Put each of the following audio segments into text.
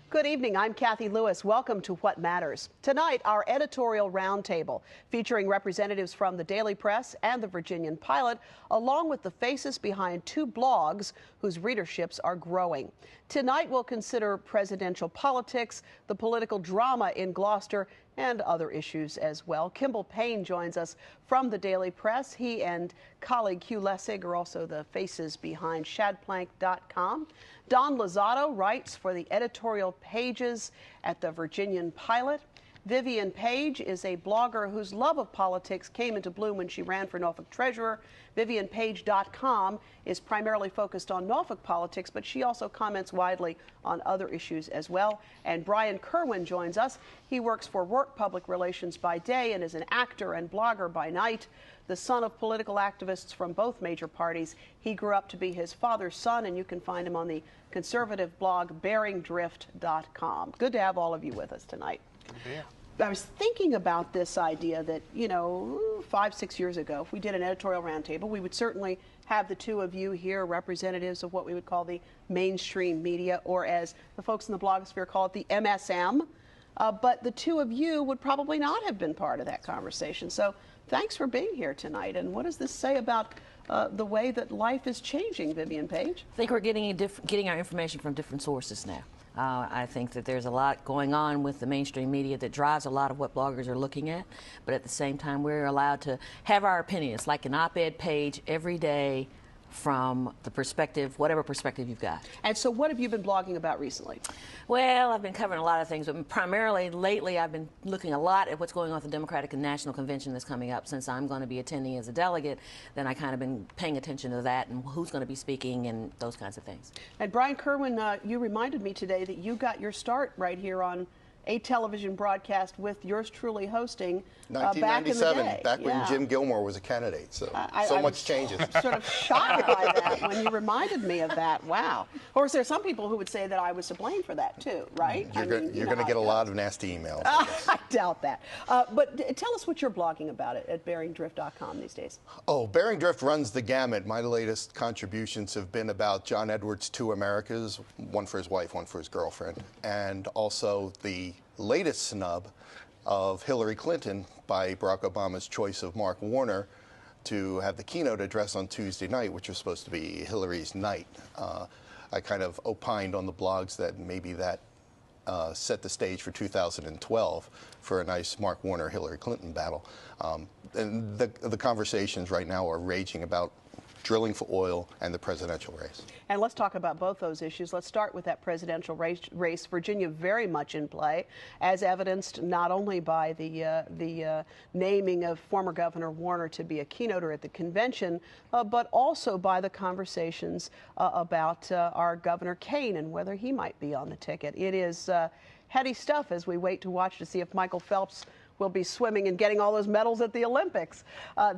Good evening. I'm Cathy Lewis. Welcome to What Matters. Tonight, our editorial roundtable featuring representatives from the Daily Press and the Virginian Pilot, along with the faces behind two blogs whose readerships are growing. Tonight, we'll consider presidential politics, the political drama in Gloucester, and other issues as well. Kimball Payne joins us from the Daily Press. He and colleague Hugh Lessig are also the faces behind shadplank.com. Don Lozado writes for the editorial pages at the Virginian Pilot. Vivian Page is a blogger whose love of politics came into bloom when she ran for Norfolk treasurer. VivianPage.com is primarily focused on Norfolk politics, but she also comments widely on other issues as well. And Brian Kerwin joins us. He works for Work Public Relations by day and is an actor and blogger by night. The son of political activists from both major parties, he grew up to be his father's son, and you can find him on the conservative blog BearingDrift.com. Good to have all of you with us tonight. Yeah. I was thinking about this idea that, 5-6 years ago, if we did an editorial roundtable, we would certainly have the two of you here, representatives of what we would call the mainstream media, or as the folks in the blogosphere call it, the MSM. But the two of you would probably not have been part of that conversation. So thanks for being here tonight. And what does this say about the way that life is changing, Vivian Page? I think we're getting our information from different sources now. I think that there's a lot going on with the mainstream media that drives a lot of what bloggers are looking at, but at the same time we're allowed to have our opinion. It's like an op-ed page every day from the perspective, whatever perspective you've got. And so what have you been blogging about recently? Well, I've been covering a lot of things, but primarily lately I've been looking a lot at what's going on at the Democratic and National Convention that's coming up. Since I'm going to be attending as a delegate, then I kind of been paying attention to that and who's going to be speaking and those kinds of things. And Brian Kerwin, you reminded me today that you got your start right here on a television broadcast with yours truly hosting back in the 1997, day. back when Jim Gilmore was a candidate. So so much changes. Sort of shocked by that when you reminded me of that. Wow. Of course, there's some people who would say that I was to blame for that too, right? You're going to get a lot of nasty emails. I doubt that. But tell us what you're blogging about at BearingDrift.com these days. Oh, Bearing Drift runs the gamut. My latest contributions have been about John Edwards' Two Americas, one for his wife, one for his girlfriend, and also the latest snub of Hillary Clinton by Barack Obama's choice of Mark Warner to have the keynote address on Tuesday night, which was supposed to be Hillary's night. I kind of opined on the blogs that maybe that set the stage for 2012 for a nice Mark Warner-Hillary Clinton battle. And the conversations right now are raging about drilling for oil and the presidential race. And let's talk about both those issues. Let's start with that presidential race. Virginia very much in play, as evidenced not only by the naming of former Governor Warner to be a keynoter at the convention, but also by the conversations about our Governor Kane and whether he might be on the ticket. It is heady stuff as we wait to watch to see if Michael Phelps will be swimming and getting all those medals at the Olympics.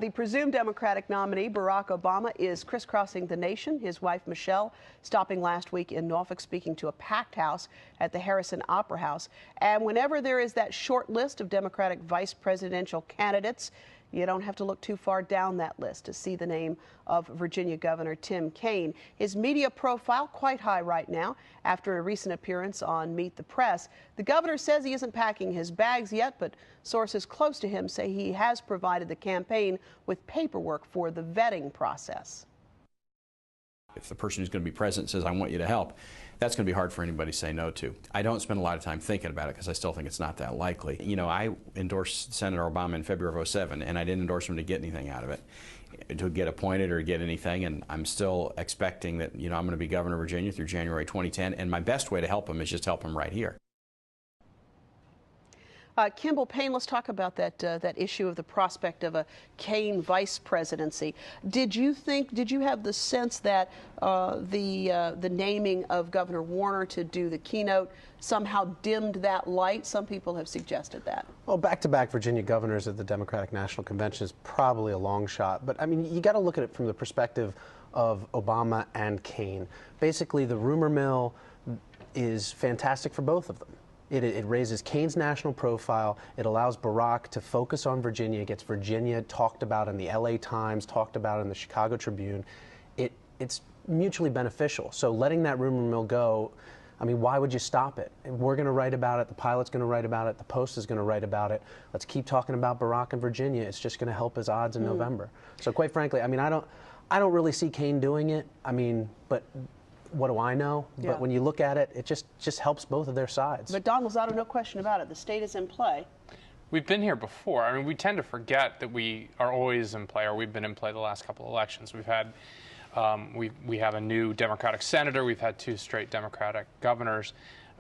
The presumed Democratic nominee, Barack Obama, is crisscrossing the nation. His wife, Michelle, stopping last week in Norfolk, speaking to a packed house at the Harrison Opera House. And whenever there is that short list of Democratic vice presidential candidates, you don't have to look too far down that list to see the name of Virginia Governor Tim Kaine. His media profile quite high right now after a recent appearance on Meet the Press. The governor says he isn't packing his bags yet, but sources close to him say he has provided the campaign with paperwork for the vetting process. If the person who's going to be president says, I want you to help, that's going to be hard for anybody to say no to. I don't spend a lot of time thinking about it because I still think it's not that likely. I endorsed Senator Obama in February of '07, and I didn't endorse him to get anything out of it, to get appointed or get anything, and I'm still expecting that, I'm going to be governor of Virginia through January 2010, and my best way to help him is just help him right here. Kimball Payne, let's talk about that issue of the prospect of a Kaine vice presidency. Did you have the sense that the naming of Governor Warner to do the keynote somehow dimmed that light? Some people have suggested that. Well, back-to-back Virginia governors at the Democratic National Convention is probably a long shot, but I mean, you got to look at it from the perspective of Obama and Kaine. Basically, the rumor mill is fantastic for both of them. It raises Kaine's national profile. It allows Barack to focus on Virginia. It gets Virginia talked about in the LA Times, talked about in the Chicago Tribune. It's mutually beneficial. So letting that rumor mill go I mean, why would you stop it? We're going to write about it. The Pilot's going to write about it. The Post is going to write about it. Let's keep talking about Barack in Virginia. It's just going to help his odds in November. So quite frankly, I mean, I don't really see Kaine doing it. I mean, but what do I know? Yeah. But when you look at it, it just helps both of their sides. But Don Lozado, no question about it. The state is in play. We've been here before. I mean, we tend to forget that we are always in play, or we've been in play the last couple of elections. We've had, we have a new Democratic senator. We've had 2 straight Democratic governors.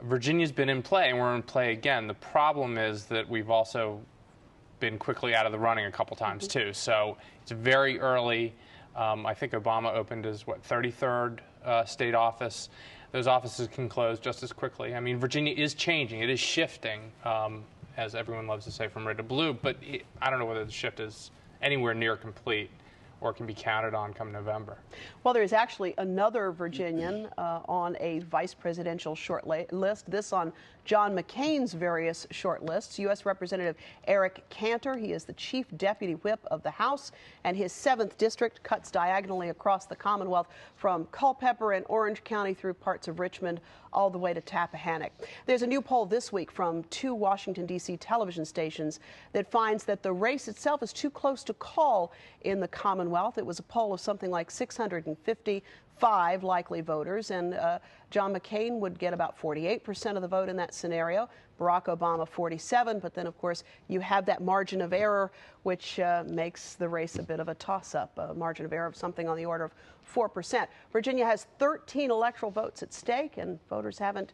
Virginia's been in play, and we're in play again. The problem is that we've also been quickly out of the running a couple times, too. So it's very early. I think Obama opened his, 33rd state office. Those offices can close just as quickly. I mean, Virginia is changing. It is shifting, as everyone loves to say, from red to blue. But I don't know whether the shift is anywhere near complete or can be counted on come November. Well, there is actually another Virginian on a vice presidential short list. This on John McCain's various short lists. U.S. Representative Eric Cantor, he is the chief deputy whip of the House, and his 7th district cuts diagonally across the Commonwealth from Culpeper and Orange County through parts of Richmond all the way to Tappahannock. There's a new poll this week from 2 Washington, D.C. television stations that finds that the race itself is too close to call in the Commonwealth. It was a poll of something like 655 likely voters, and John McCain would get about 48% of the vote in that scenario. Barack Obama 47, but then of course you have that margin of error, which makes the race a bit of a toss-up, a margin of error of something on the order of 4%. Virginia has 13 electoral votes at stake, and voters haven't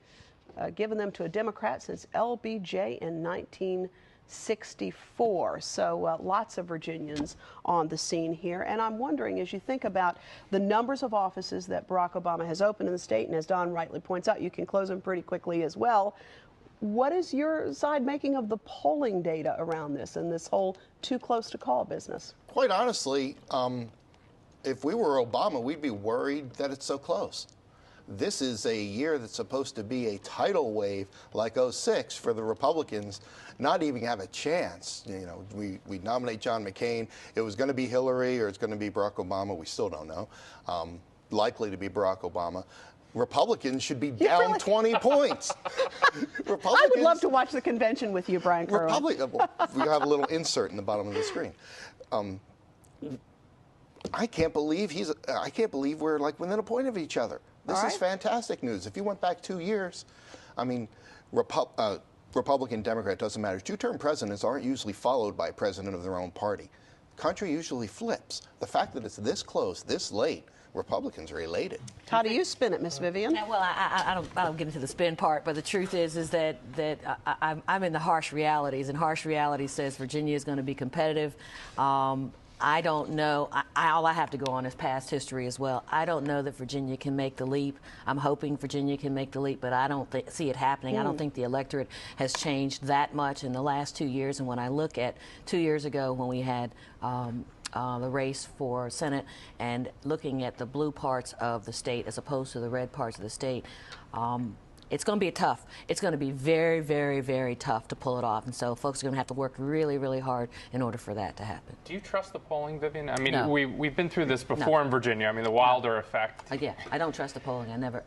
given them to a Democrat since LBJ in 1964. So lots of Virginians on the scene here. And I'm wondering, as you think about the numbers of offices that Barack Obama has opened in the state, and as Don rightly points out, you can close them pretty quickly as well. What is your side making of the polling data around this and this whole too close to call business? Quite honestly, if we were Obama, we'd be worried that it's so close. This is a year that's supposed to be a tidal wave like '06 for the Republicans, not even have a chance. You know, we nominate John McCain. It was going to be Hillary or it's going to be Barack Obama. We still don't know. Likely to be Barack Obama. Republicans should be down 20 points. I would love to watch the convention with you, Brian Kerwin. We have a little insert in the bottom of the screen. I can't believe we're like within a point of each other. This is fantastic news. If you went back 2 years, I mean, Republican, Democrat, doesn't matter. 2-term presidents aren't usually followed by a president of their own party. The country usually flips. The fact that it's this close, this late, Republicans are elated. How do you spin it, Miss Vivian? Well, I don't get into the spin part, but the truth is that I'm in the harsh realities, and harsh reality says Virginia is going to be competitive. I don't know. All I have to go on is past history as well. I don't know that Virginia can make the leap. I'm hoping Virginia can make the leap, but I don't see it happening. I don't think the electorate has changed that much in the last 2 years. And when I look at 2 years ago when we had the race for Senate and looking at the blue parts of the state as opposed to the red parts of the state, it's going to be tough. It's going to be very, very, very tough to pull it off. And so folks are going to have to work really, really hard in order for that to happen. Do you trust the polling, Vivian? I mean, No. we've been through this before in Virginia. I mean, the Wilder effect. Yeah, I don't trust the polling. I never.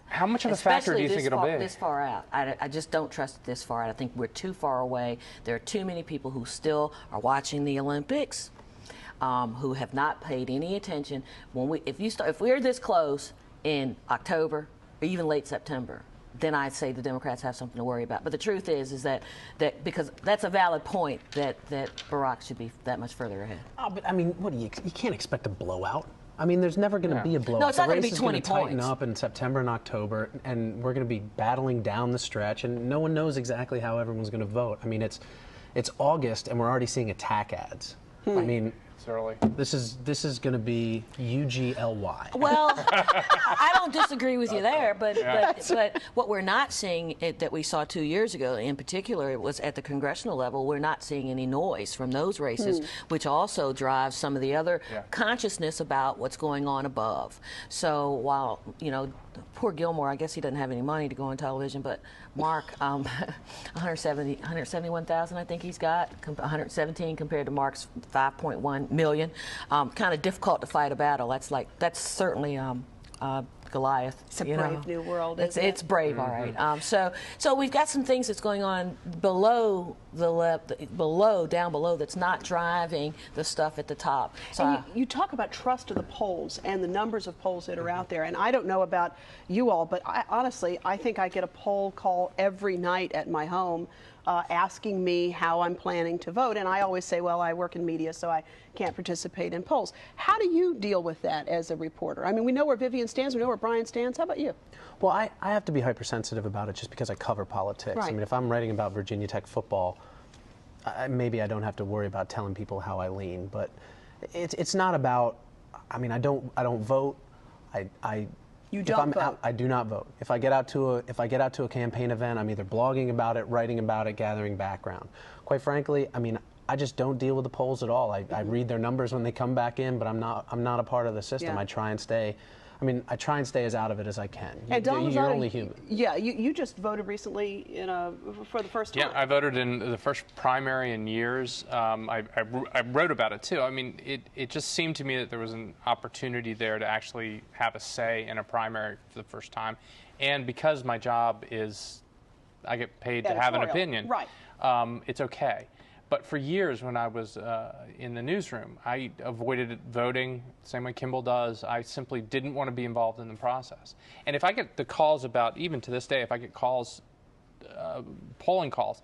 How much of a factor do you think it'll be? This far out. I just don't trust it this far out. I think we're too far away. There are too many people who still are watching the Olympics, who have not paid any attention. If we're this close in October or even late September, then I'd say the Democrats have something to worry about. But the truth is that because that's a valid point that Barack should be that much further ahead. Oh, but I mean, you can't expect a blowout. I mean, there's never going to be a blowout. No, it's not going to be 20 points. The race is going to tighten points. up in September and October, and we're going to be battling down the stretch, and no one knows exactly how everyone's going to vote. I mean, it's August, and we're already seeing attack ads. I mean, It's early. this is going to be UGLY. Well, I don't disagree with you there, but what we're not seeing that we saw 2 years ago, in particular, it was at the congressional level. We're not seeing any noise from those races, which also drives some of the other consciousness about what's going on above. So while poor Gilmore, I guess he doesn't have any money to go on television, but Mark, 171,000, I think he's got, 117 compared to Mark's 5.1 million. Kind of difficult to fight a battle. That's certainly going Goliath. It's a brave new world. It's brave, all right. So we've got some things that's going on below down below, that's not driving the stuff at the top. So and you talk about trust of the polls and the numbers of polls that are out there, and I don't know about you all, but honestly, I think I get a poll call every night at my home asking me how I'm planning to vote, and I always say, well, I work in media, so I can't participate in polls. How do you deal with that as a reporter? I mean, we know where Vivian stands, we know where Brian stands. How about you? Well, I have to be hypersensitive about it just because I cover politics. Right. I mean, if I'm writing about Virginia Tech football, maybe I don't have to worry about telling people how I lean, but it's not about, I mean, I don't vote. You don't vote? I do not vote. If I get out to a campaign event, I'm either blogging about it, writing about it, gathering background. Quite frankly, I mean, I just don't deal with the polls at all. I read their numbers when they come back in, but I'm not a part of the system. Yeah. I try and stay as out of it as I can. And You're only human. Yeah, you just voted recently for the first time. Yeah, I voted in the first primary in years. I wrote about it too. I mean, it just seemed to me that there was an opportunity there to actually have a say in a primary for the first time. And because my job is, I get paid to have an opinion, right. It's okay. But for years when I was in the newsroom, I avoided voting, same way Kimball does. I simply didn't want to be involved in the process. And if I get the calls about, even to this day, if I get calls, polling calls,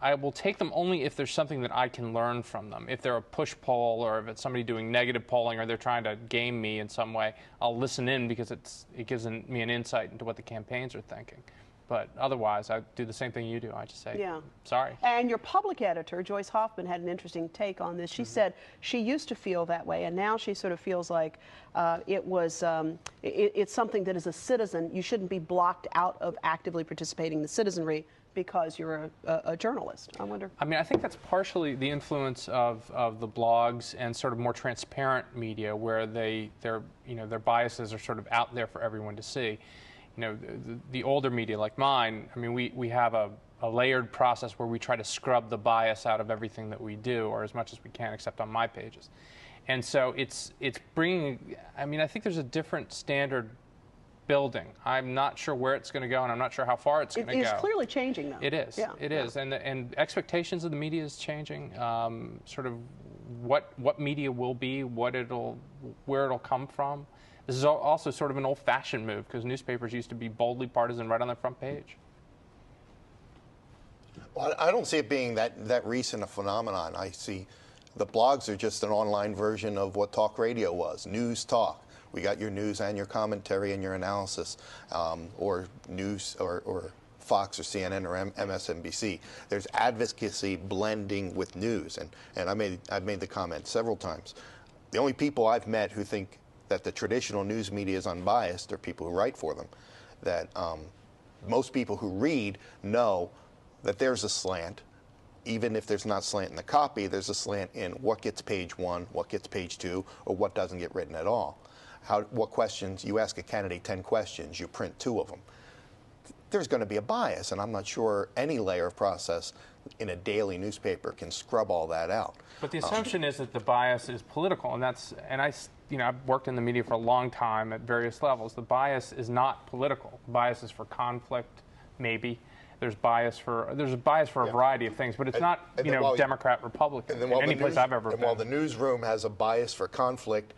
I will take them only if there's something that I can learn from them. If they're a push poll, or if it's somebody doing negative polling, or they're trying to game me in some way, I'll listen in because it gives me an insight into what the campaigns are thinking. But otherwise, I do the same thing you do. I just say, sorry. And your public editor, Joyce Hoffman, had an interesting take on this. She said she used to feel that way, and now she sort of feels like it's something that as a citizen, you shouldn't be blocked out of actively participating in the citizenry because you're a journalist. I wonder. I mean, I think that's partially the influence of the blogs and sort of more transparent media, where their biases are sort of out there for everyone to see. You know, the older media like mine, I mean, we have a layered process where we try to scrub the bias out of everything that we do, or as much as we can, except on my pages. And so it's bringing, I mean, I think there's a different standard building. I'm not sure where it's going to go, and I'm not sure how far it's going to go. It is clearly changing, though. It is. Yeah. It is. And expectations of the media is changing. Sort of what media will be, where it'll come from. This is also sort of an old-fashioned move, because newspapers used to be boldly partisan right on their front page. Well, I don't see it being that recent a phenomenon. I see the blogs are just an online version of what talk radio was, news talk. We got your news and your commentary and your analysis, or news or Fox or CNN or MSNBC. There's advocacy blending with news, and I've made the comment several times. The only people I've met who think that the traditional news media is unbiased are people who write for them. That most people who read know that there's a slant. Even if there's not slant in the copy, there's a slant in what gets page 1, what gets page 2, or what doesn't get written at all. What questions, you ask a candidate 10 questions, you print 2 of them. There's going to be a bias, and I'm not sure any layer of process in a daily newspaper can scrub all that out. But the assumption is that the bias is political, and I've worked in the media for a long time at various levels. The bias is not political. The bias is for conflict, maybe. There's a bias for a variety of things, but it's not Democrat, Republican in any place I've ever been. And while the newsroom has a bias for conflict,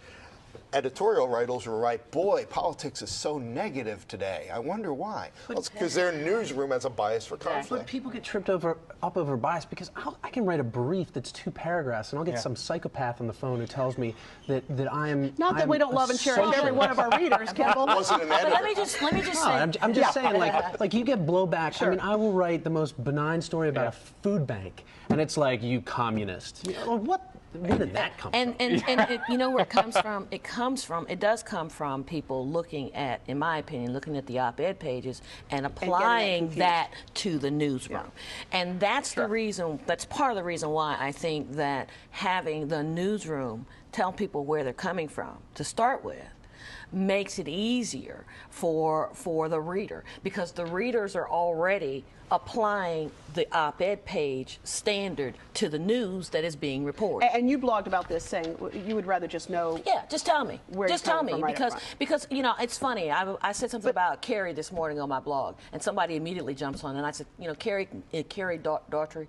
editorial writers will write, boy, politics is so negative today. I wonder why. Well, it's because their newsroom has a bias for conflict. But people get tripped up over bias because I can write a brief that's 2 paragraphs, and I'll get some psychopath on the phone who tells me that I am. Not that we don't love and cherish every one of our readers, Kimball. Wasn't an editor. Let me just say. I'm just saying, like you get blowback. Sure. I mean, I will write the most benign story about a food bank, and it's like, you communist. Where did that come from? And you know where it comes from? It does come from people looking at, in my opinion, looking at the op-ed pages and applying that to the newsroom. Yeah. And that's the reason, that's part of the reason why I think that having the newsroom tell people where they're coming from, to start with, makes it easier for the reader, because the readers are already applying the op-ed page standard to the news that is being reported. And you blogged about this, saying you would rather just know. Yeah, just tell me. Where just you're tell coming me, from right because you know, it's funny. I said something about Carrie this morning on my blog, and somebody immediately jumps on, and I said, you know, Carrie Daughtry,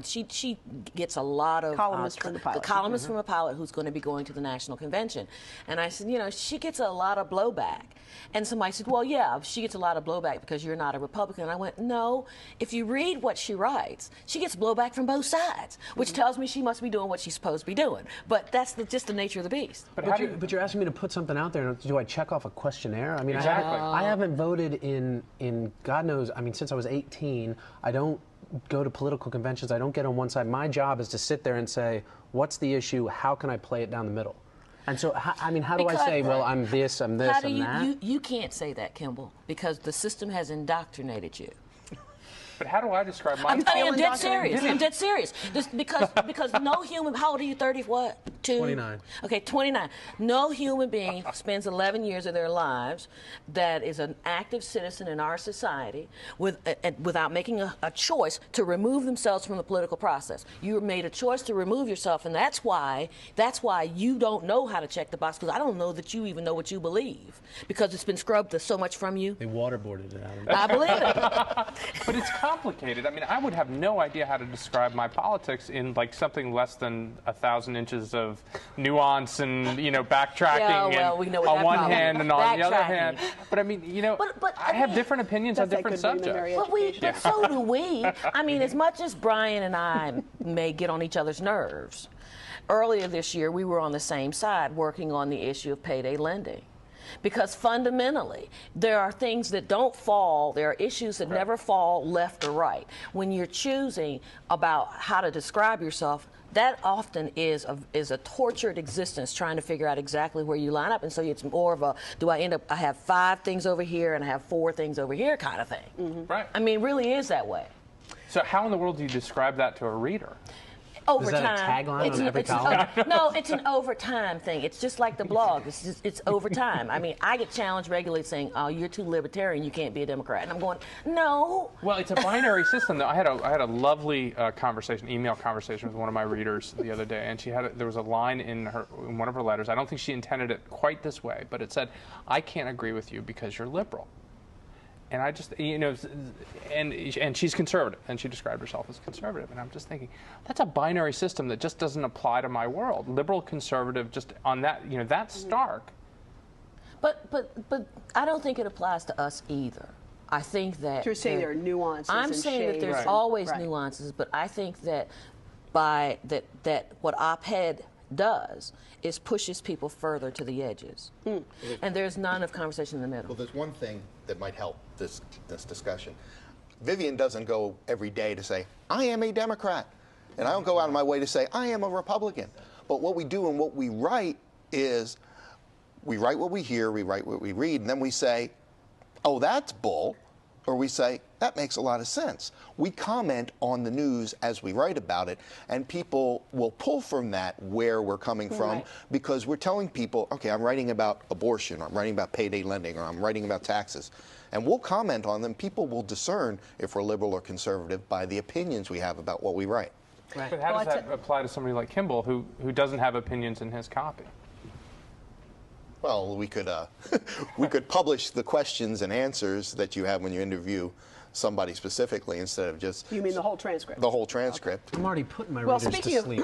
she gets a lot of columnist from the Pilot. The columnist from the Pilot, who's going to be going to the national convention, and I said, you know, she gets a lot of blowback. And somebody said, well, yeah, she gets a lot of blowback because you're not a Republican. And I went, no, if you read what she writes, she gets blowback from both sides, which tells me she must be doing what she's supposed to be doing. But that's just the nature of the beast. But you're asking me to put something out there. Do I check off a questionnaire? I mean, exactly. I haven't voted in God knows, I mean, since I was 18. I don't go to political conventions. I don't get on one side. My job is to sit there and say, what's the issue? How can I play it down the middle? And so, I mean, how do I say, well, I'm this, I'm this, I'm that? You can't say that, Kimball, because the system has indoctrinated you. But how do I describe my? I'm dead serious. I'm dead serious. Because no human. How old are you? 30 what? 29. Okay, 29. No human being spends 11 years of their lives that is an active citizen in our society without making a choice to remove themselves from the political process. You made a choice to remove yourself, and that's why you don't know how to check the box, because I don't know that you even know what you believe, because it's been scrubbed so much from you. They waterboarded it out of me. I believe it. But it's complicated. I mean, I would have no idea how to describe my politics in like something less than 1,000 inches of nuance and, you know, backtracking on one hand and on the other hand. But I mean, you know, I have different opinions on different subjects. But so do we. I mean, as much as Brian and I may get on each other's nerves, earlier this year we were on the same side working on the issue of payday lending. Because fundamentally, there are things that don't fall, there are issues that never fall left or right. When you're choosing about how to describe yourself, that often is a tortured existence, trying to figure out exactly where you line up. And so it's more of a, I have 5 things over here and I have 4 things over here kind of thing. Mm-hmm. Right. I mean, it really is that way. So how in the world do you describe that to a reader? Over Is that time. a tagline on every column? No, it's an overtime thing. It's just like the blog. It's over time. I mean, I get challenged regularly saying, "Oh, you're too libertarian. You can't be a Democrat." And I'm going, "No." Well, it's a binary system, though. I had a lovely email conversation with one of my readers the other day, and there was a line in one of her letters. I don't think she intended it quite this way, but it said, "I can't agree with you because you're liberal." And I just, you know, and she's conservative, and she described herself as conservative. And I'm just thinking, that's a binary system that just doesn't apply to my world. Liberal, conservative, just on that, you know, that's stark. But I don't think it applies to us either. I think that you're saying there are nuances. I'm saying that there's always nuances, but I think that that what op-ed does is pushes people further to the edges. And there's none of conversation in the middle. Well, there's one thing that might help this discussion. Vivian doesn't go every day to say, I am a Democrat. And I don't go out of my way to say, I am a Republican. But what we do and what we write is, we write what we hear, we write what we read, and then we say, oh, that's bull. Or we say, that makes a lot of sense. We comment on the news as we write about it, and people will pull from that where we're coming from, because we're telling people, okay, I'm writing about abortion, or I'm writing about payday lending, or I'm writing about taxes. And we'll comment on them. People will discern if we're liberal or conservative by the opinions we have about what we write. Right. But how does that apply to somebody like Kimball, who doesn't have opinions in his copy? Well, we could publish the questions and answers that you have when you interview somebody specifically, instead of just... You mean the whole transcript? The whole transcript. I'm already putting my readers to sleep.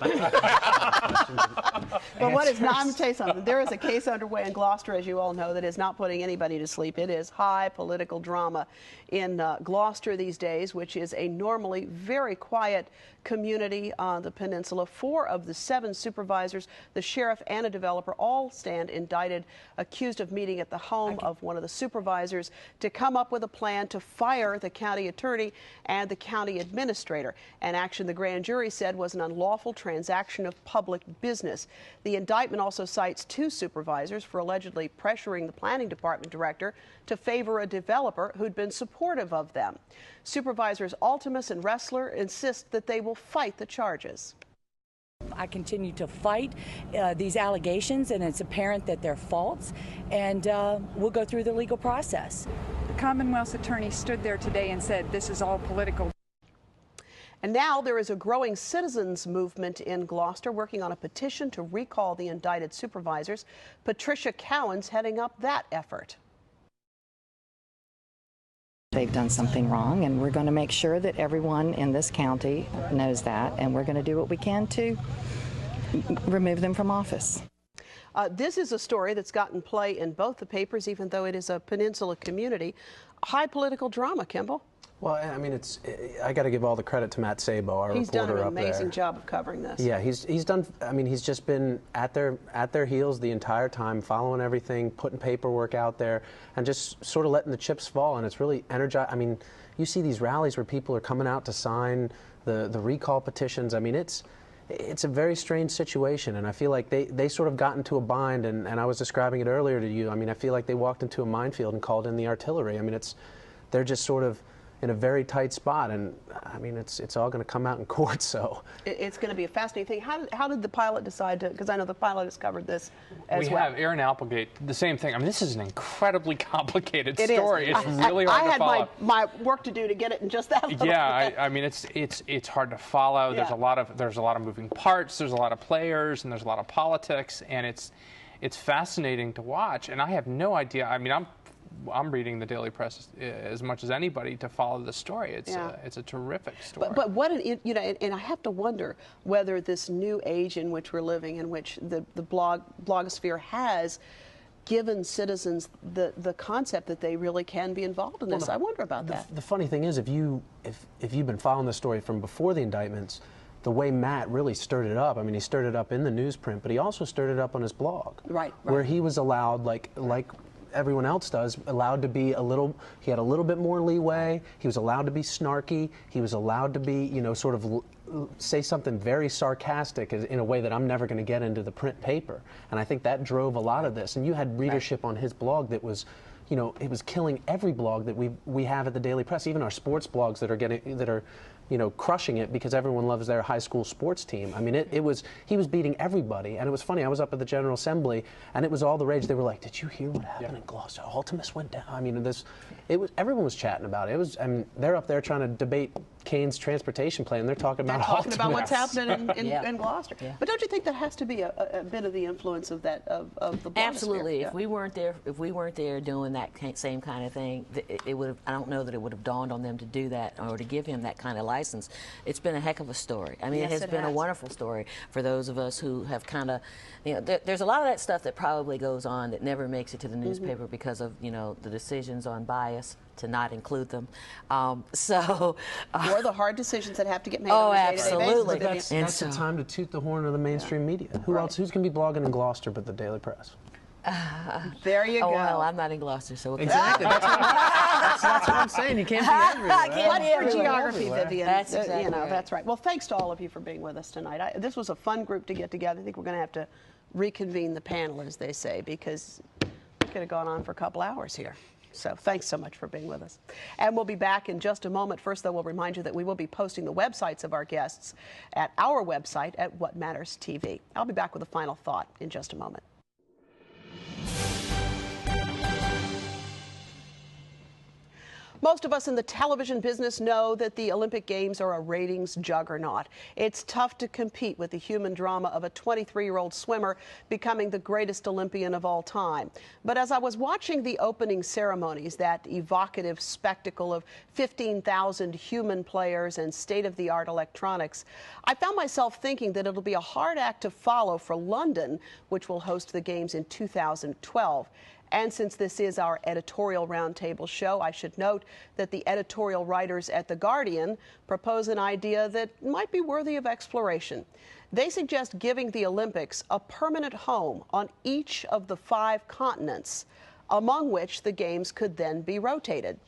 But what is not, I'm going to tell you something. There is a case underway in Gloucester, as you all know, that is not putting anybody to sleep. It is high political drama in Gloucester these days, which is a normally very quiet community on the peninsula. 4 of the 7 supervisors, the sheriff and a developer, all stand indicted, accused of meeting at the home of one of the supervisors to come up with a plan to fire the county attorney and the county administrator, an action the grand jury said was an unlawful transaction of public business. The indictment also cites 2 supervisors for allegedly pressuring the planning department director to favor a developer who'd been supportive of them. Supervisors Altimus and Ressler insist that they will fight the charges. I continue to fight these allegations, and it's apparent that they're false, and we'll go through the legal process. The Commonwealth's attorney stood there today and said this is all political. And now there is a growing citizens movement in Gloucester working on a petition to recall the indicted supervisors. Patricia Cowan's heading up that effort. They've done something wrong, and we're going to make sure that everyone in this county knows that, and we're going to do what we can to remove them from office. This is a story that's gotten play in both the papers, even though it is a peninsula community. High political drama, Kimball. Well, I mean, I got to give all the credit to Matt Sabo, our He's done reporter an up there. amazing job of covering this. Yeah, he's done. I mean, he's just been at their heels the entire time, following everything, putting paperwork out there, and just sort of letting the chips fall. And it's really energized. I mean, you see these rallies where people are coming out to sign the recall petitions. I mean, it's a very strange situation, and I feel like they sort of got into a bind. And I was describing it earlier to you. I mean, I feel like they walked into a minefield and called in the artillery. I mean, they're just sort of in a very tight spot, and I mean, it's all going to come out in court. So it's going to be a fascinating thing. How did the pilot decide to? Because I know the pilot has covered this as well. We have Aaron Applegate, the same thing. I mean, this is an incredibly complicated It story. Is. It's really hard to follow. I had my work to do to get it in just that little bit. I mean, it's hard to follow. Yeah. There's a lot of moving parts. There's a lot of players, and there's a lot of politics, and it's fascinating to watch. And I have no idea. I mean, I'm reading the Daily Press as much as anybody to follow the story. It's a terrific story. But what and I have to wonder whether this new age in which we're living, in which the blogosphere has given citizens the concept that they really can be involved in this. I wonder about that. The funny thing is, if you've been following the story from before the indictments, the way Matt really stirred it up. I mean, he stirred it up in the newsprint, but he also stirred it up on his blog, right. Where he was allowed, like everyone else does, allowed to be he had a little bit more leeway. He was allowed to be snarky. He was allowed to be, sort of say something very sarcastic in a way that I'm never going to get into the print paper. And I think that drove a lot of this. And you had readership on his blog that was, it was killing every blog that we have at the Daily Press, even our sports blogs that are crushing it because everyone loves their high school sports team. I mean, he was beating everybody, and it was funny. I was up at the General Assembly, and it was all the rage. They were like, "Did you hear what happened in Gloucester? Ultimus went down." I mean, everyone was chatting about it. They're up there trying to debate Kane's transportation plan. They're talking about what's happening in Gloucester. Yeah. But don't you think that has to be a bit of the influence of that of the blogosphere? Absolutely. Yeah. If we weren't there doing that same kind of thing, it would have. I don't know that it would have dawned on them to do that or to give him that kind of license. It's been a heck of a story. I mean, yes, it has been a wonderful story for those of us who have kind of, there's a lot of that stuff that probably goes on that never makes it to the newspaper because of, the decisions on bias to not include them. Or the hard decisions that have to get made. Oh, on a day-to-day absolutely. basis. That's the time to toot the horn of the mainstream media. Who's going to be blogging in Gloucester but the Daily Press? There you go. Well, I'm not in Gloucester, so exactly. That's what I'm saying. You can't be everywhere. What for geography, Vivian? That's exactly right. That's right. Well, thanks to all of you for being with us tonight. This was a fun group to get together. I think we're going to have to reconvene the panel, as they say, because it could have gone on for a couple hours here. So thanks so much for being with us. And we'll be back in just a moment. First, though, we'll remind you that we will be posting the websites of our guests at our website at What Matters TV. I'll be back with a final thought in just a moment. Most of us in the television business know that the Olympic Games are a ratings juggernaut. It's tough to compete with the human drama of a 23-year-old swimmer becoming the greatest Olympian of all time. But as I was watching the opening ceremonies, that evocative spectacle of 15,000 human players and state-of-the-art electronics, I found myself thinking that it'll be a hard act to follow for London, which will host the Games in 2012. And since this is our editorial roundtable show, I should note that the editorial writers at The Guardian propose an idea that might be worthy of exploration. They suggest giving the Olympics a permanent home on each of the 5 continents, among which the Games could then be rotated.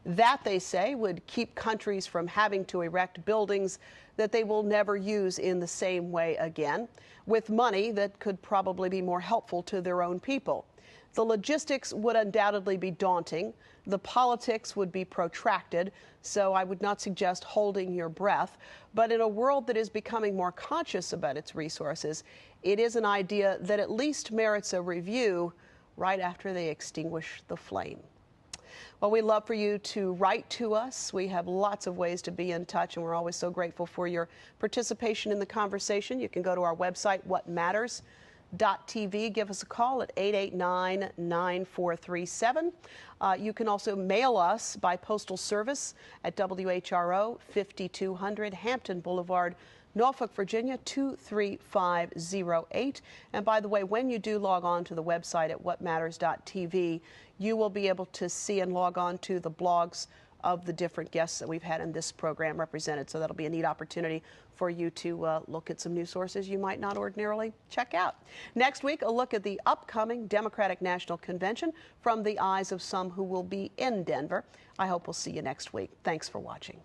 That, they say, would keep countries from having to erect buildings that they will never use in the same way again, with money that could probably be more helpful to their own people. The logistics would undoubtedly be daunting. The politics would be protracted, so I would not suggest holding your breath. But in a world that is becoming more conscious about its resources, it is an idea that at least merits a review right after they extinguish the flame. Well, we'd love for you to write to us. We have lots of ways to be in touch, and we're always so grateful for your participation in the conversation. You can go to our website, whatmatters.tv. Give us a call at 889-9437. You can also mail us by postal service at WHRO 5200 Hampton Boulevard, Norfolk, Virginia 23508. And by the way, when you do log on to the website at whatmatters.tv, you will be able to see and log on to the blogs of the different guests that we've had in this program represented. So that'll be a neat opportunity for you to look at some news sources you might not ordinarily check out. Next week, a look at the upcoming Democratic National Convention from the eyes of some who will be in Denver. I hope we'll see you next week. Thanks for watching.